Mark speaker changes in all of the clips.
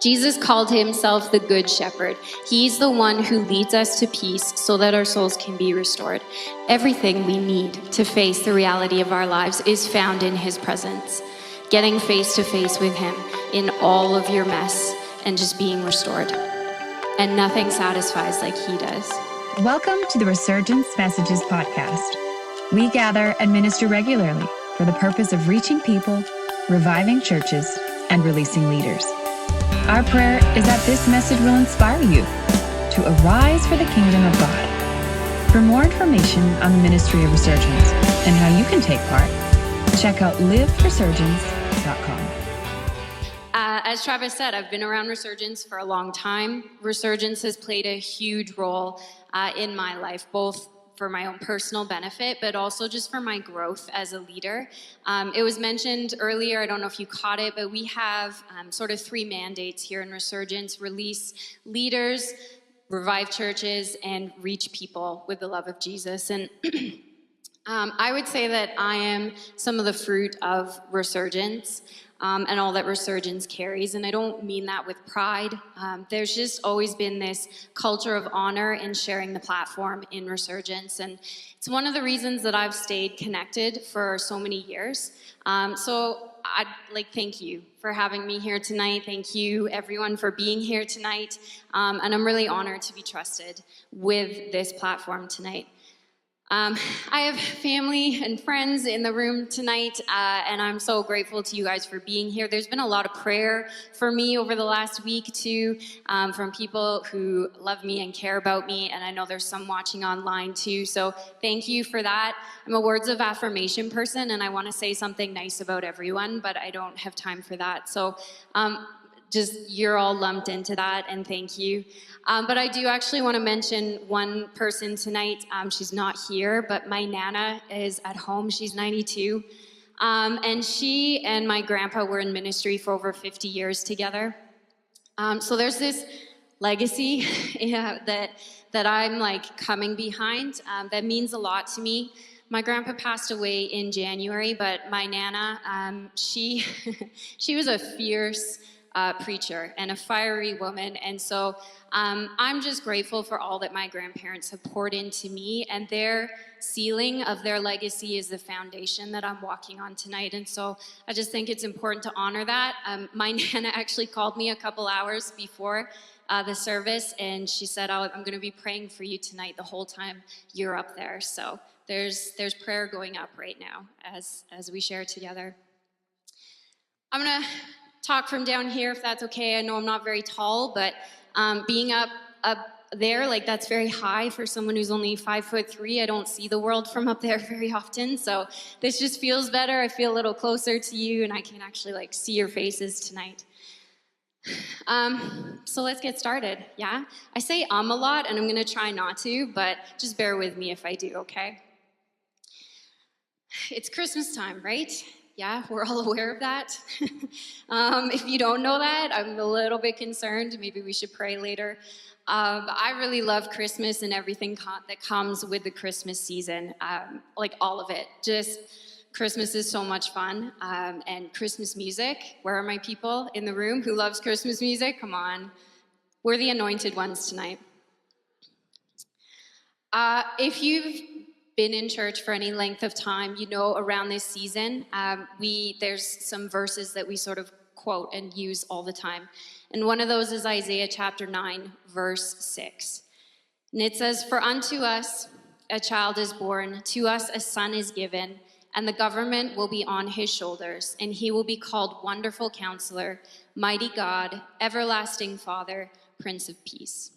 Speaker 1: Jesus called himself the Good Shepherd. He's the one who leads us to peace so that our souls can be restored. Everything we need to face the reality of our lives is found in his presence. Getting face to face with him in all of your mess and just being restored. And nothing satisfies like he does.
Speaker 2: Welcome to the Resurgence Messages podcast. We gather and minister regularly for the purpose of reaching people, reviving churches, and releasing leaders. Our prayer is that this message will inspire you to arise for the kingdom of God. For more information on the ministry of Resurgence and how you can take part, check out liveresurgence.com.
Speaker 1: As Travis said, I've been around Resurgence for a long time. Resurgence has played a huge role in my life, both for my own personal benefit, but also just for my growth as a leader. It was mentioned earlier, I don't know if you caught it, but we have sort of three mandates here in Resurgence: release leaders, revive churches, and reach people with the love of Jesus. And I would say that I am some of the fruit of Resurgence. And all that Resurgence carries. And I don't mean that with pride. There's just always been this culture of honor in sharing the platform in Resurgence. And it's one of the reasons that I've stayed connected for so many years. So I'd thank you for having me here tonight. Thank you, everyone, for being here tonight. And I'm really honored to be trusted with this platform tonight. I have family and friends in the room tonight, and I'm so grateful to you guys for being here. There's been a lot of prayer for me over the last week, too, from people who love me and care about me, and I know there's some watching online, too, so thank you for that. I'm a words of affirmation person, and I want to say something nice about everyone, but I don't have time for that, so just you're all lumped into that, and thank you. But I do actually want to mention one person tonight. She's not here, but my Nana is at home. She's 92. And she and my grandpa were in ministry for over 50 years together. So there's this legacy that I'm coming behind that means a lot to me. My grandpa passed away in January, but my Nana, she was a fierce preacher and a fiery woman, and so I'm just grateful for all that my grandparents have poured into me, and their sealing of their legacy is the foundation that I'm walking on tonight, and so I just think it's important to honor that. My Nana actually called me a couple hours before the service, and she said, I'm going to be praying for you tonight the whole time you're up there, so there's prayer going up right now as we share together. I'm going to talk from down here, if that's okay. I know I'm not very tall, but being up there, that's very high for someone who's only 5'3". I don't see the world from up there very often, so this just feels better. I feel a little closer to you, and I can actually see your faces tonight. So let's get started, yeah? I say a lot, and I'm going to try not to, but just bear with me if I do, okay? It's Christmas time, right? Yeah, we're all aware of that. If you don't know that, I'm a little bit concerned. Maybe we should pray later. I really love Christmas and everything that comes with the Christmas season, all of it. Just Christmas is so much fun. And Christmas music. Where are my people in the room who loves Christmas music? Come on. We're the anointed ones tonight. If you've been in church for any length of time, you know around this season, there's some verses that we sort of quote and use all the time. And one of those is Isaiah chapter 9, verse 6. And it says, "For unto us a child is born, to us a son is given, and the government will be on his shoulders, and he will be called Wonderful Counselor, Mighty God, Everlasting Father, Prince of Peace."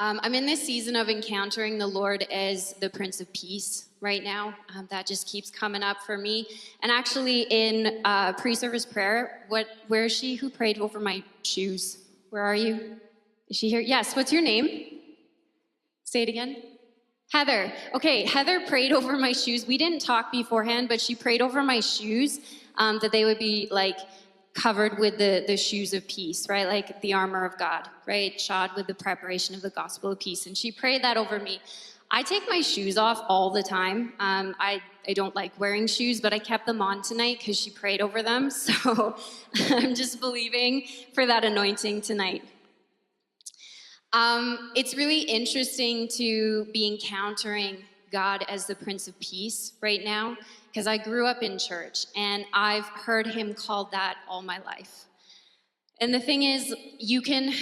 Speaker 1: I'm in this season of encountering the Lord as the Prince of Peace right now. That just keeps coming up for me. And actually in pre-service prayer, where is she who prayed over my shoes? Where are you? Is she here? Yes, what's your name? Say it again. Heather. Okay, Heather prayed over my shoes. We didn't talk beforehand, but she prayed over my shoes that they would be covered with the shoes of peace, right? The armor of God, right? Shod with the preparation of the gospel of peace. And she prayed that over me. I take my shoes off all the time. I don't like wearing shoes, but I kept them on tonight because she prayed over them. So I'm just believing for that anointing tonight. It's really interesting to be encountering God as the Prince of Peace right now, because I grew up in church and I've heard him called that all my life. And the thing is, you can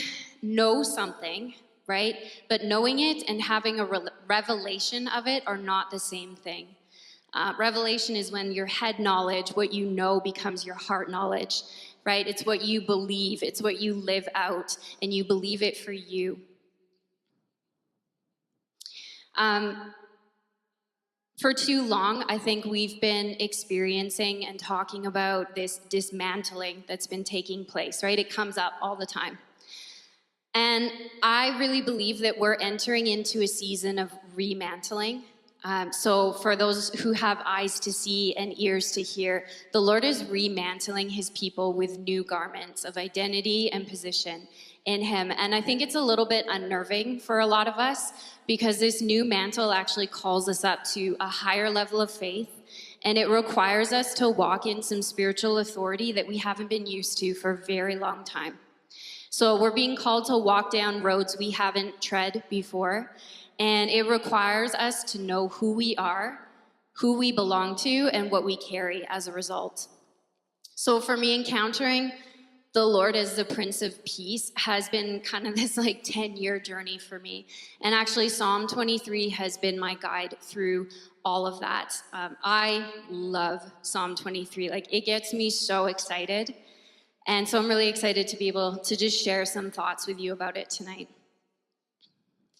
Speaker 1: know something, right? But knowing it and having a revelation of it are not the same thing. Revelation is when your head knowledge, what you know, becomes your heart knowledge, right? It's what you believe, it's what you live out, and you believe it for you. For too long, I think we've been experiencing and talking about this dismantling that's been taking place, right? It comes up all the time. And I really believe that we're entering into a season of remantling. So for those who have eyes to see and ears to hear, the Lord is remantling his people with new garments of identity and position in him. And I think it's a little bit unnerving for a lot of us, because this new mantle actually calls us up to a higher level of faith, and it requires us to walk in some spiritual authority that we haven't been used to for a very long time. So we're being called to walk down roads we haven't tread before, and it requires us to know who we are, who we belong to, and what we carry as a result. So for me, encountering the Lord as the Prince of Peace has been kind of this 10-year journey for me. And actually Psalm 23 has been my guide through all of that. I love Psalm 23. It gets me so excited. And so I'm really excited to be able to just share some thoughts with you about it tonight.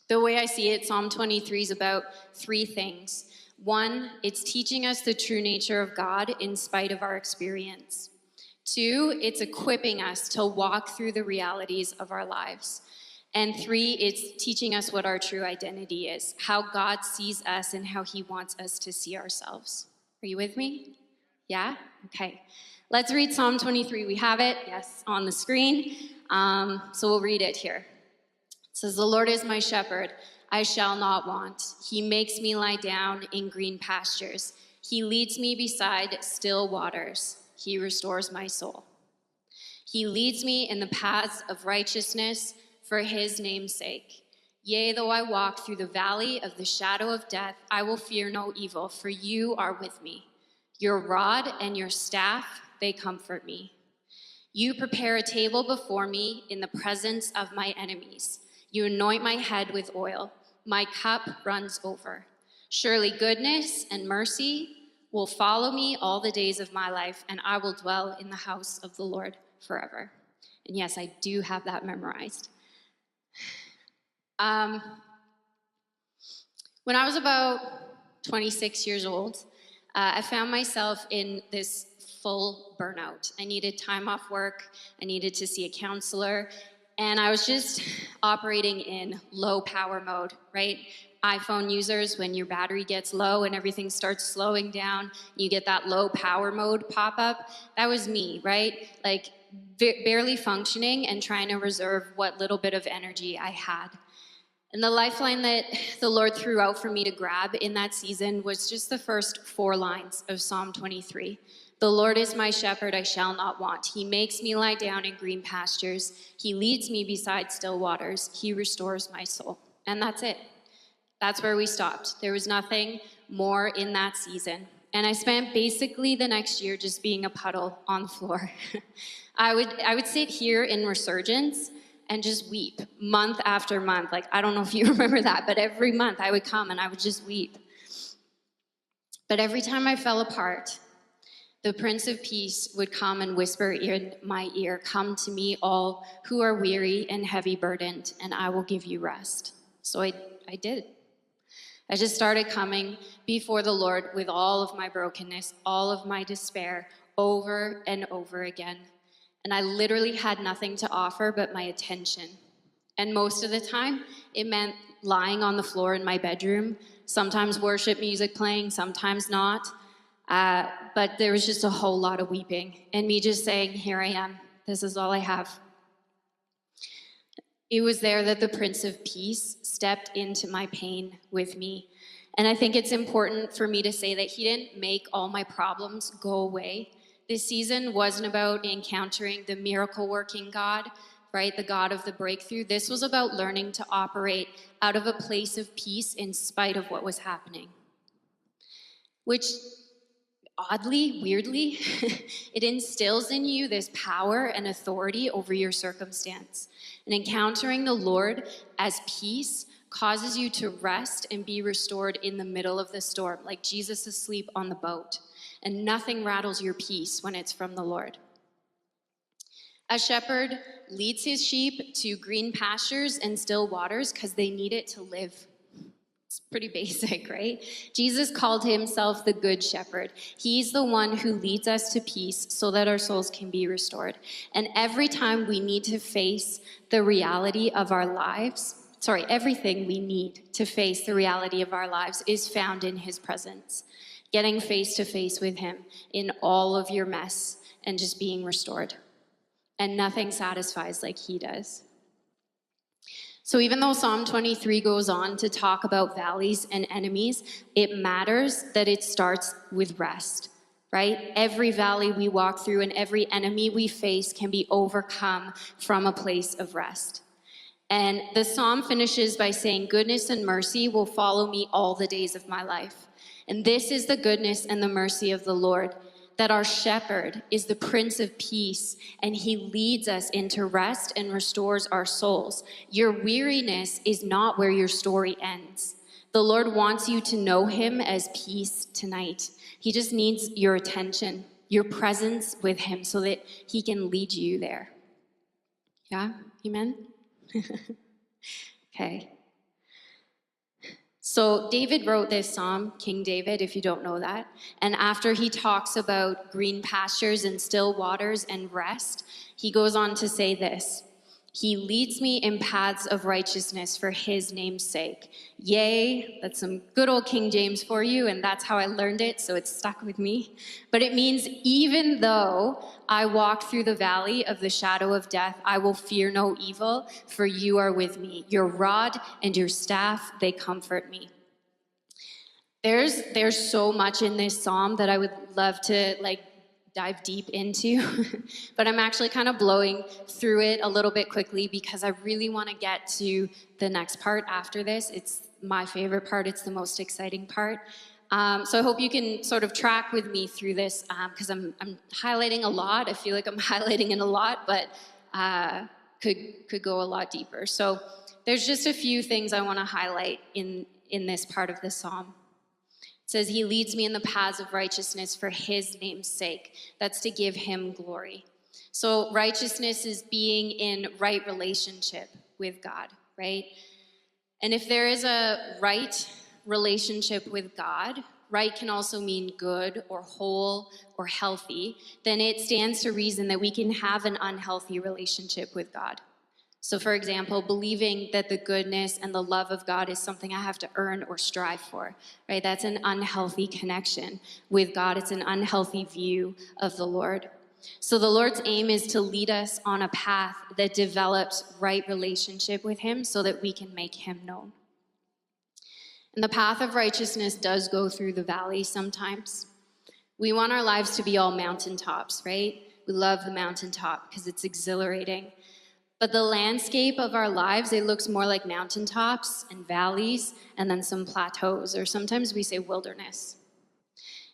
Speaker 1: The way I see it, Psalm 23 is about three things. One, it's teaching us the true nature of God in spite of our experience. Two, it's equipping us to walk through the realities of our lives. And three, it's teaching us what our true identity is, how God sees us and how he wants us to see ourselves. Are you with me? Yeah? Okay. Let's read Psalm 23. We have it, yes, on the screen. So we'll read it here. It says, "The Lord is my shepherd, I shall not want. He makes me lie down in green pastures. He leads me beside still waters. He restores my soul. He leads me in the paths of righteousness for his name's sake. Yea, though I walk through the valley of the shadow of death, I will fear no evil, for you are with me. Your rod and your staff, they comfort me. You prepare a table before me in the presence of my enemies. You anoint my head with oil. My cup runs over. Surely goodness and mercy will follow me all the days of my life, and I will dwell in the house of the Lord forever." And yes, I do have that memorized. When I was about 26 years old, I found myself in this full burnout. I needed time off work. I needed to see a counselor. And I was just operating in low power mode, right? iPhone users, when your battery gets low and everything starts slowing down, you get that low power mode pop up. That was me, right? Barely functioning and trying to reserve what little bit of energy I had. And the lifeline that the Lord threw out for me to grab in that season was just the first 4 lines of Psalm 23. "The Lord is my shepherd, I shall not want. He makes me lie down in green pastures. He leads me beside still waters. He restores my soul." And that's it. That's where we stopped. There was nothing more in that season. And I spent basically the next year just being a puddle on the floor. I would sit here in Resurgence and just weep month after month. I don't know if you remember that, but every month I would come and I would just weep. But every time I fell apart, the Prince of Peace would come and whisper in my ear, "Come to me, all who are weary and heavy burdened, and I will give you rest." So I did. I just started coming before the Lord with all of my brokenness, all of my despair, over and over again. And I literally had nothing to offer but my attention. And most of the time, it meant lying on the floor in my bedroom, sometimes worship music playing, sometimes not. But there was just a whole lot of weeping and me just saying, "Here I am. This is all I have." It was there that the Prince of Peace stepped into my pain with me. And I think it's important for me to say that he didn't make all my problems go away. This season wasn't about encountering the miracle-working God, right? The God of the breakthrough. This was about learning to operate out of a place of peace in spite of what was happening. Which, oddly, weirdly, it instills in you this power and authority over your circumstance. And encountering the Lord as peace causes you to rest and be restored in the middle of the storm, like Jesus asleep on the boat. And nothing rattles your peace when it's from the Lord. A shepherd leads his sheep to green pastures and still waters because they need it to live. It's pretty basic, right? Jesus called himself the Good Shepherd. He's the one who leads us to peace so that our souls can be restored. And every time we need to face the reality of our lives, everything we need to face the reality of our lives is found in his presence. Getting face to face with him in all of your mess and just being restored. And nothing satisfies like he does. So even though Psalm 23 goes on to talk about valleys and enemies, it matters that it starts with rest, right? Every valley we walk through and every enemy we face can be overcome from a place of rest. And the psalm finishes by saying, goodness and mercy will follow me all the days of my life. And this is the goodness and the mercy of the Lord, that our shepherd is the Prince of Peace, and he leads us into rest and restores our souls. Your weariness is not where your story ends. The Lord wants you to know him as peace tonight. He just needs your attention, your presence with him so that he can lead you there. Yeah? Amen? Okay. So David wrote this psalm, King David, if you don't know that. And after he talks about green pastures and still waters and rest, he goes on to say this. He leads me in paths of righteousness for his name's sake. Yea, that's some good old King James for you, and that's how I learned it, so it's stuck with me. But it means, even though I walk through the valley of the shadow of death, I will fear no evil, for you are with me. Your rod and your staff, they comfort me. There's so much in this psalm that I would love to dive deep into, but I'm actually kind of blowing through it a little bit quickly because I really want to get to the next part after this. It's my favorite part. It's the most exciting part. So I hope you can sort of track with me through this because I'm highlighting a lot. I feel like I'm highlighting it a lot, but could go a lot deeper. So there's just a few things I want to highlight in this part of the psalm. It says, he leads me in the paths of righteousness for his name's sake. That's to give him glory. So righteousness is being in right relationship with God, right? And if there is a right relationship with God, right can also mean good or whole or healthy, then it stands to reason that we can have an unhealthy relationship with God. So for example, believing that the goodness and the love of God is something I have to earn or strive for, right? That's an unhealthy connection with God. It's an unhealthy view of the Lord. So the Lord's aim is to lead us on a path that develops right relationship with him so that we can make him known. And the path of righteousness does go through the valley sometimes. We want our lives to be all mountaintops, right? We love the mountaintop because it's exhilarating. But the landscape of our lives, it looks more like mountaintops and valleys and then some plateaus, or sometimes we say wilderness.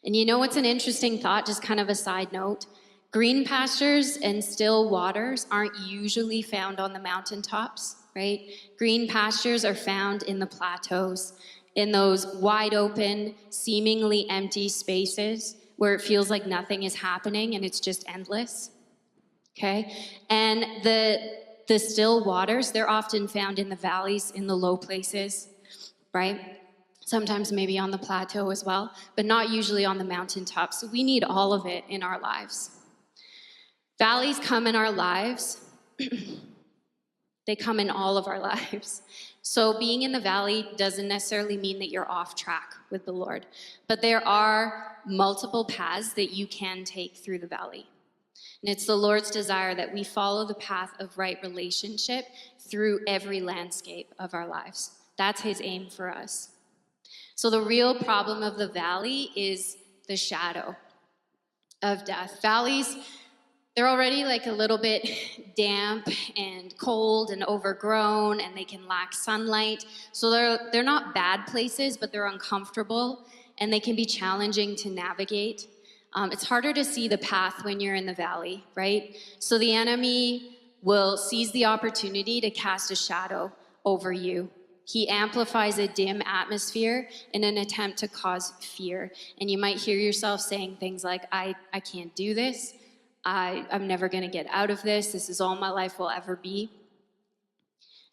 Speaker 1: And you know what's an interesting thought, just kind of a side note? Green pastures and still waters aren't usually found on the mountaintops, right? Green pastures are found in the plateaus, in those wide open, seemingly empty spaces where it feels like nothing is happening and it's just endless, okay? And the still waters, they're often found in the valleys, in the low places, right? Sometimes maybe on the plateau as well, but not usually on the mountaintop. So we need all of it in our lives. Valleys come in our lives. They come in all of our lives. So being in the valley doesn't necessarily mean that you're off track with the Lord, but there are multiple paths that you can take through the valley. And it's the Lord's desire that we follow the path of right relationship through every landscape of our lives. That's his aim for us. So the real problem of the valley is the shadow of death. Valleys, they're already like a little bit damp and cold and overgrown, and they can lack sunlight. So they're not bad places, but they're uncomfortable, and they can be challenging to navigate. It's harder to see the path when you're in the valley, right? So the enemy will seize the opportunity to cast a shadow over you. He amplifies a dim atmosphere in an attempt to cause fear. And you might hear yourself saying things like, I can't do this. I'm never going to get out of this. This is all my life will ever be.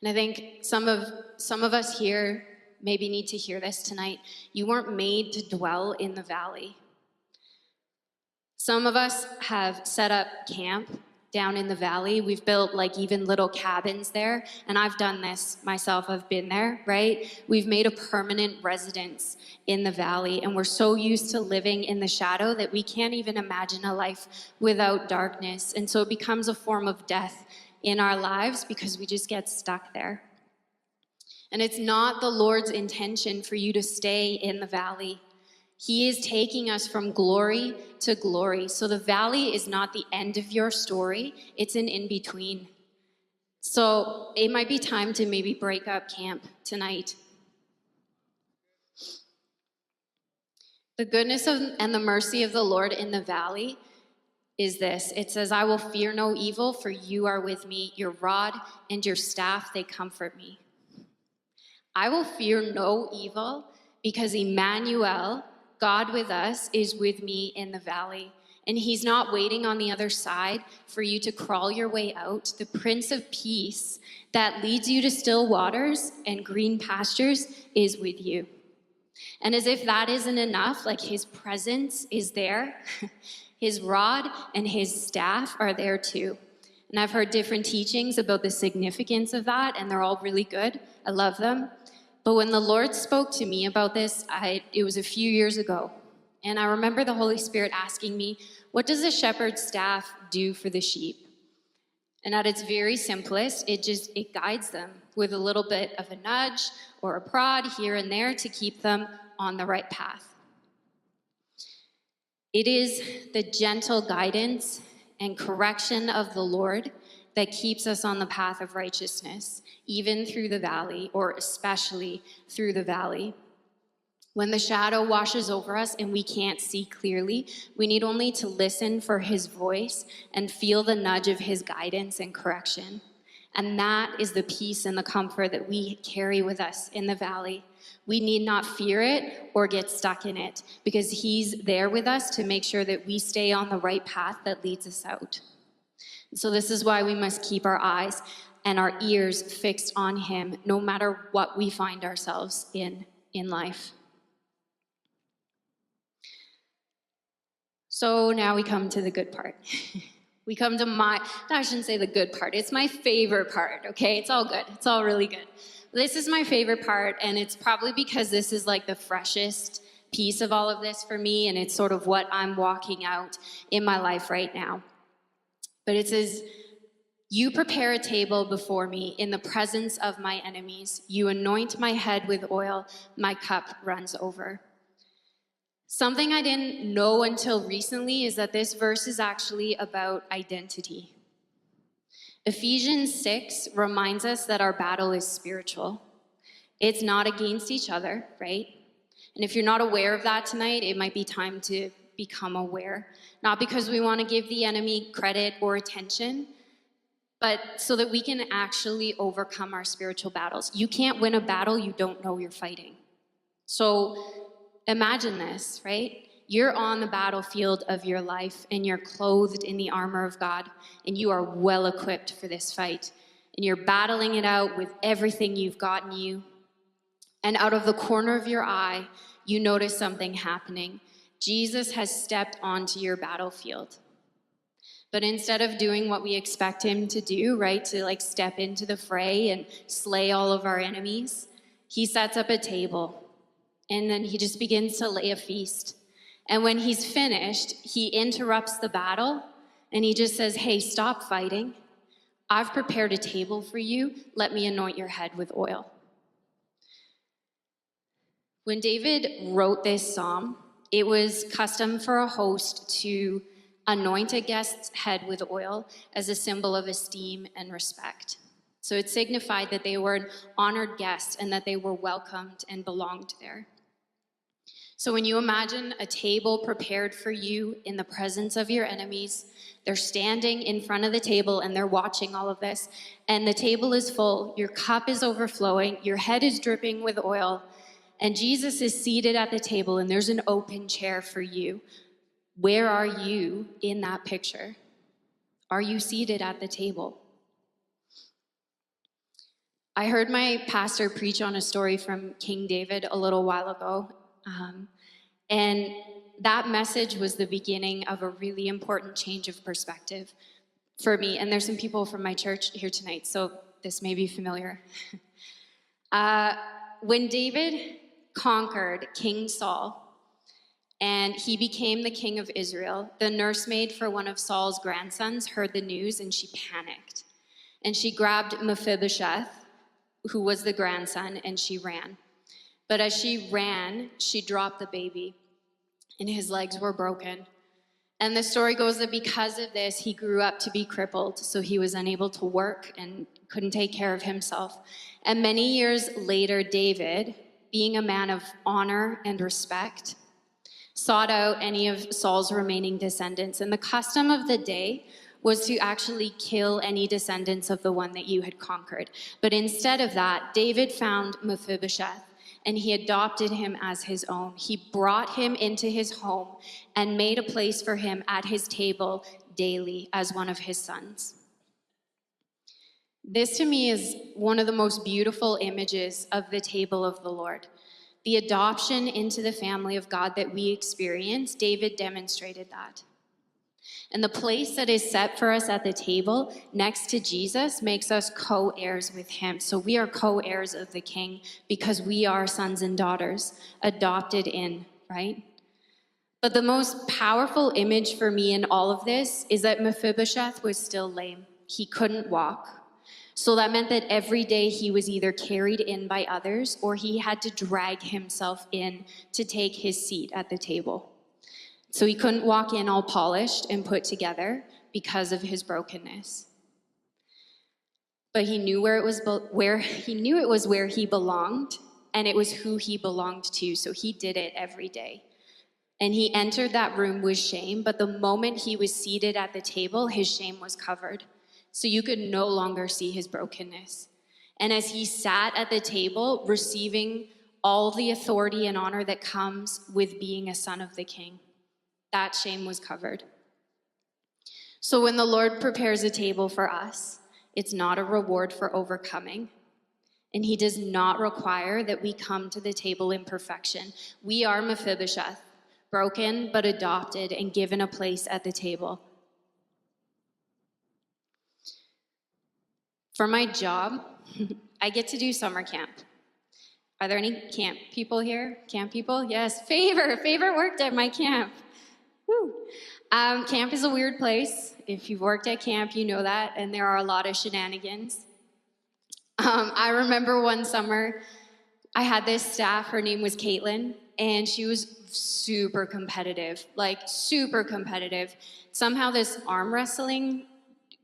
Speaker 1: And I think some of us here maybe need to hear this tonight. You weren't made to dwell in the valley. Some of us have set up camp down in the valley. We've built like even little cabins there, and I've done this myself. I've been there, right? We've made a permanent residence in the valley, and we're so used to living in the shadow that we can't even imagine a life without darkness. And so it becomes a form of death in our lives because we just get stuck there. And it's not the Lord's intention for you to stay in the valley. He is taking us from glory to glory. So the valley is not the end of your story. It's an in-between. So it might be time to maybe break up camp tonight. The goodness and the mercy of the Lord in the valley is this. It says, I will fear no evil, for you are with me. Your rod and your staff, they comfort me. I will fear no evil because Emmanuel, God with us, is with me in the valley. And he's not waiting on the other side for you to crawl your way out. The Prince of Peace that leads you to still waters and green pastures is with you. And as if that isn't enough, like his presence is there. His rod and his staff are there too. And I've heard different teachings about the significance of that, and they're all really good. I love them. But when the Lord spoke to me about this, it was a few years ago. And I remember the Holy Spirit asking me, what does a shepherd's staff do for the sheep? And at its very simplest, it guides them with a little bit of a nudge or a prod here and there to keep them on the right path. It is the gentle guidance and correction of the Lord that keeps us on the path of righteousness, even through the valley, or especially through the valley. When the shadow washes over us and we can't see clearly, we need only to listen for his voice and feel the nudge of his guidance and correction. And that is the peace and the comfort that we carry with us in the valley. We need not fear it or get stuck in it, because he's there with us to make sure that we stay on the right path that leads us out. So this is why we must keep our eyes and our ears fixed on him, no matter what we find ourselves in life. So now we come to the good part. We come to I shouldn't say the good part. It's my favorite part, okay? It's all good. It's all really good. This is my favorite part, and it's probably because this is like the freshest piece of all of this for me, and it's sort of what I'm walking out in my life right now. But it says, you prepare a table before me in the presence of my enemies. You anoint my head with oil. My cup runs over. Something I didn't know until recently is that this verse is actually about identity. Ephesians 6 reminds us that our battle is spiritual. It's not against each other, right? And if you're not aware of that tonight, it might be time to become aware. Not because we want to give the enemy credit or attention, but so that we can actually overcome our spiritual battles. You can't win a battle you don't know you're fighting. So imagine this, right? You're on the battlefield of your life, and you're clothed in the armor of God, and you are well equipped for this fight. And you're battling it out with everything you've got in you. And out of the corner of your eye, you notice something happening. Jesus has stepped onto your battlefield. But instead of doing what we expect him to do, right, to like step into the fray and slay all of our enemies, he sets up a table, and then he just begins to lay a feast. And when he's finished, he interrupts the battle, And he just says, hey, stop fighting. I've prepared a table for you. Let me anoint your head with oil. When David wrote this psalm, it was custom for a host to anoint a guest's head with oil as a symbol of esteem and respect. So it signified that they were an honored guest and that they were welcomed and belonged there. So when you imagine a table prepared for you in the presence of your enemies, they're standing in front of the table and they're watching all of this, and the table is full, your cup is overflowing, your head is dripping with oil, and Jesus is seated at the table and there's an open chair for you. Where are you in that picture? Are you seated at the table? I heard my pastor preach on a story from King David a little while ago. And that message was the beginning of a really important change of perspective for me. And there's some people from my church here tonight, so this may be familiar. When David conquered King Saul and he became the king of Israel, the nursemaid for one of Saul's grandsons heard the news and she panicked. And she grabbed Mephibosheth, who was the grandson, and she ran. But as she ran, she dropped the baby, and his legs were broken. And the story goes that because of this, he grew up to be crippled, so he was unable to work and couldn't take care of himself. And many years later, David, being a man of honor and respect, sought out any of Saul's remaining descendants. And the custom of the day was to actually kill any descendants of the one that you had conquered. But instead of that, David found Mephibosheth, and he adopted him as his own. He brought him into his home and made a place for him at his table daily as one of his sons. This to me is one of the most beautiful images of the table of the Lord. The adoption into the family of God that we experience, David demonstrated that. And the place that is set for us at the table next to Jesus makes us co-heirs with him. So we are co-heirs of the King because we are sons and daughters adopted in, right? But the most powerful image for me in all of this is that Mephibosheth was still lame. He couldn't walk. So that meant that every day he was either carried in by others or he had to drag himself in to take his seat at the table. So he couldn't walk in all polished and put together because of his brokenness. But he knew it was where he belonged, and it was who he belonged to, so he did it every day. And he entered that room with shame, but the moment he was seated at the table, his shame was covered. So you could no longer see his brokenness. And as he sat at the table, receiving all the authority and honor that comes with being a son of the King, that shame was covered. So when the Lord prepares a table for us, it's not a reward for overcoming. And he does not require that we come to the table in perfection. We are Mephibosheth, broken but adopted and given a place at the table. For my job, I get to do summer camp. Are there any camp people here? Camp people? Yes, favorite worked at my camp. Woo. Camp is a weird place. If you've worked at camp, you know that, and there are a lot of shenanigans. I remember one summer, I had this staff, her name was Caitlin, and she was super competitive. Somehow this arm wrestling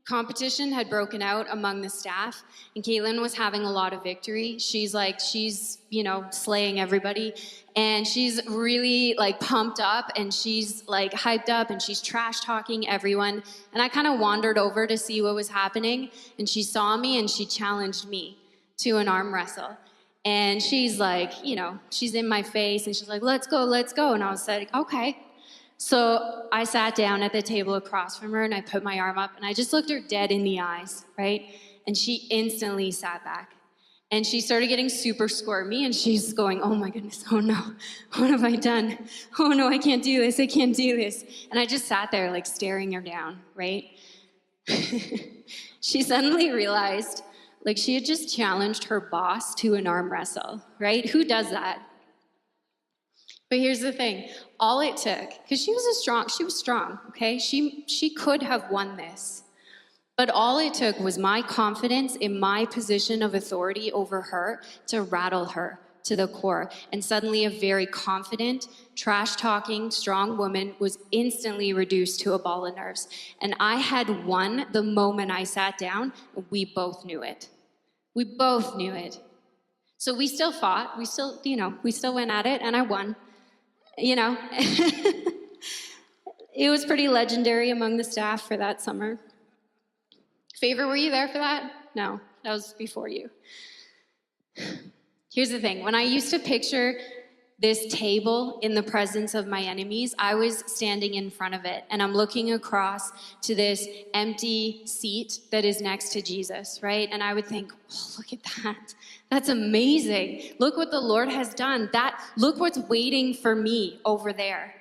Speaker 1: competition had broken out among the staff, and Caitlin was having a lot of victory. She's slaying everybody, and she's really pumped up, and she's hyped up, and she's trash talking everyone. And I kind of wandered over to see what was happening, and she saw me and she challenged me to an arm wrestle. And she's she's in my face, and she's like, let's go. And I was like, okay. So I sat down at the table across from her, and I put my arm up, and I just looked her dead in the eyes, right? And she instantly sat back. And she started getting super squirmy, and she's going, oh my goodness, oh no, what have I done? Oh no, I can't do this. And I just sat there staring her down, right? She suddenly realized she had just challenged her boss to an arm wrestle, right? Who does that? But here's the thing, all it took, because she was strong, okay? She could have won this. But all it took was my confidence in my position of authority over her to rattle her to the core. And suddenly a very confident, trash-talking, strong woman was instantly reduced to a ball of nerves. And I had won the moment I sat down. We both knew it. We both knew it. So we still fought. We still went at it, and I won. It was pretty legendary among the staff for that summer. Favor, were you there for that? No, that was before you. Here's the thing. When I used to picture this table in the presence of my enemies, I was standing in front of it, and I'm looking across to this empty seat that is next to Jesus, right? And I would think, oh, look at that. That's amazing. Look what the Lord has done. Look what's waiting for me over there.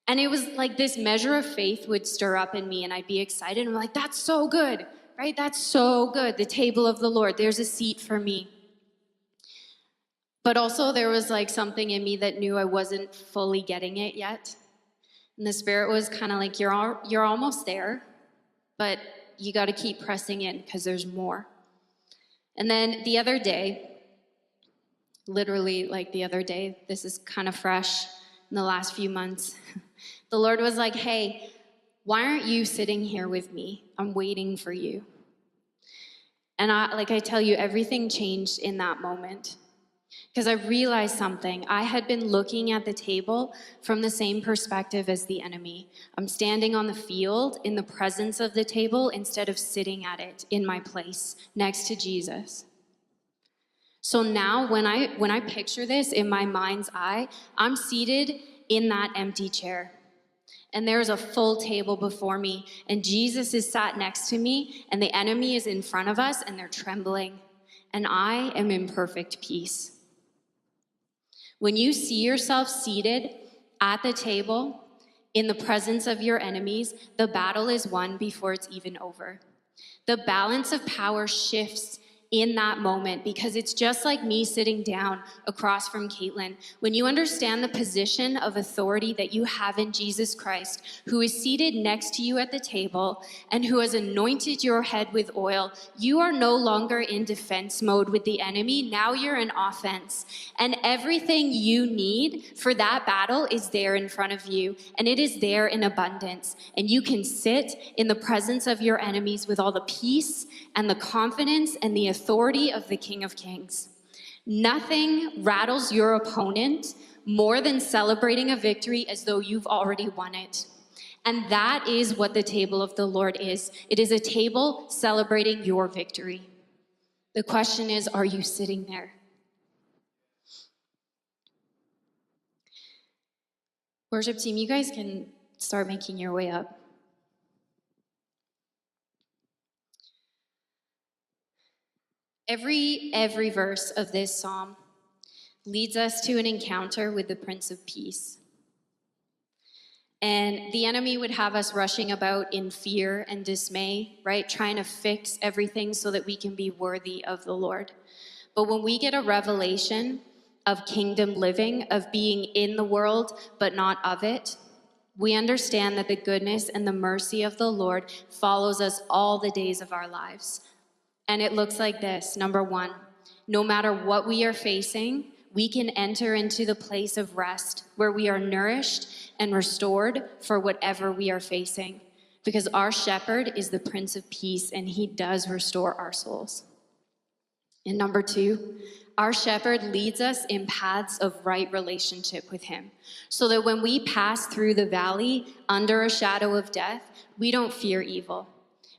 Speaker 1: And it was like this measure of faith would stir up in me, and I'd be excited. And I'm like, that's so good, right? That's so good. The table of the Lord. There's a seat for me. But also there was like something in me that knew I wasn't fully getting it yet. And the Spirit was kind of like, you're almost there, but you got to keep pressing in because there's more. And then the other day, literally like the other day, this is kind of fresh in the last few months, the Lord was like, hey, why aren't you sitting here with me? I'm waiting for you. And I tell you, everything changed in that moment. Because I realized something. I had been looking at the table from the same perspective as the enemy. I'm standing on the field in the presence of the table instead of sitting at it in my place next to Jesus. So now when I picture this in my mind's eye, I'm seated in that empty chair. And there's a full table before me, and Jesus is sat next to me, and the enemy is in front of us, and they're trembling. And I am in perfect peace. When you see yourself seated at the table in the presence of your enemies, the battle is won before it's even over. The balance of power shifts in that moment, because it's just like me sitting down across from Caitlin. When you understand the position of authority that you have in Jesus Christ, who is seated next to you at the table and who has anointed your head with oil, you are no longer in defense mode with the enemy. Now you're in offense. And everything you need for that battle is there in front of you, and it is there in abundance. And you can sit in the presence of your enemies with all the peace and the confidence and the authority of the King of Kings. Nothing rattles your opponent more than celebrating a victory as though you've already won it. And that is what the table of the Lord is. It is a table celebrating your victory. The question is, are you sitting there? Worship team, you guys can start making your way up. Every verse of this psalm leads us to an encounter with the Prince of Peace. And the enemy would have us rushing about in fear and dismay, right? Trying to fix everything so that we can be worthy of the Lord. But when we get a revelation of kingdom living, of being in the world but not of it, we understand that the goodness and the mercy of the Lord follows us all the days of our lives. And it looks like this. Number one, no matter what we are facing, we can enter into the place of rest where we are nourished and restored for whatever we are facing, because our shepherd is the Prince of Peace, and he does restore our souls. And number two, our shepherd leads us in paths of right relationship with him, so that when we pass through the valley under a shadow of death, we don't fear evil.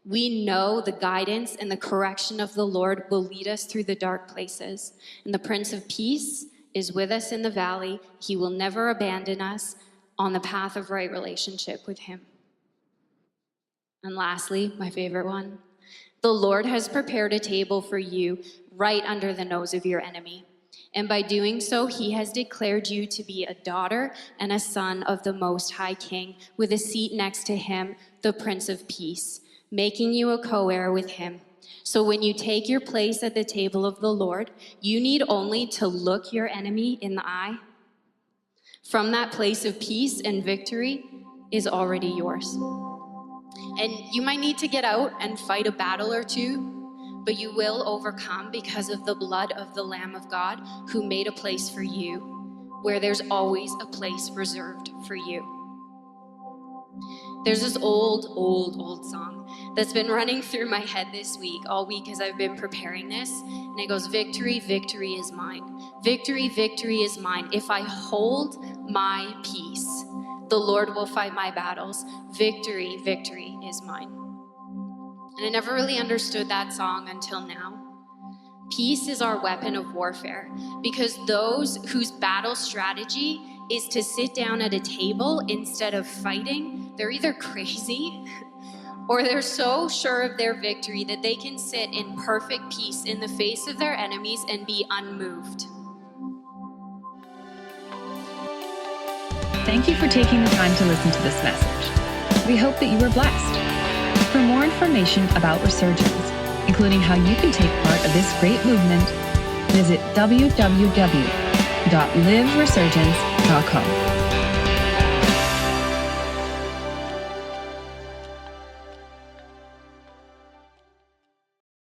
Speaker 1: We know the guidance and the correction of the Lord will lead us through the dark places. And the Prince of Peace is with us in the valley. He will never abandon us on the path of right relationship with him. And lastly, my favorite one, the Lord has prepared a table for you right under the nose of your enemy. And by doing so, he has declared you to be a daughter and a son of the Most High King, with a seat next to him, the Prince of Peace, making you a co-heir with him. So when you take your place at the table of the Lord, you need only to look your enemy in the eye from that place of peace and victory is already yours. And you might need to get out and fight a battle or two, but you will overcome because of the blood of the Lamb of God who made a place for you, where there's always a place reserved for you. There's this old song that's been running through my head this week, all week as I've been preparing this. And it goes, victory, victory is mine. Victory, victory is mine. If I hold my peace, the Lord will fight my battles. Victory, victory is mine. And I never really understood that song until now. Peace is our weapon of warfare, because those whose battle strategy is to sit down at a table instead of fighting, they're either crazy or they're so sure of their victory that they can sit in perfect peace in the face of their enemies and be unmoved.
Speaker 2: Thank you for taking the time to listen to this message. We hope that you were blessed. For more information about Resurgence, including how you can take part of this great movement, visit www.liveresurgence.com.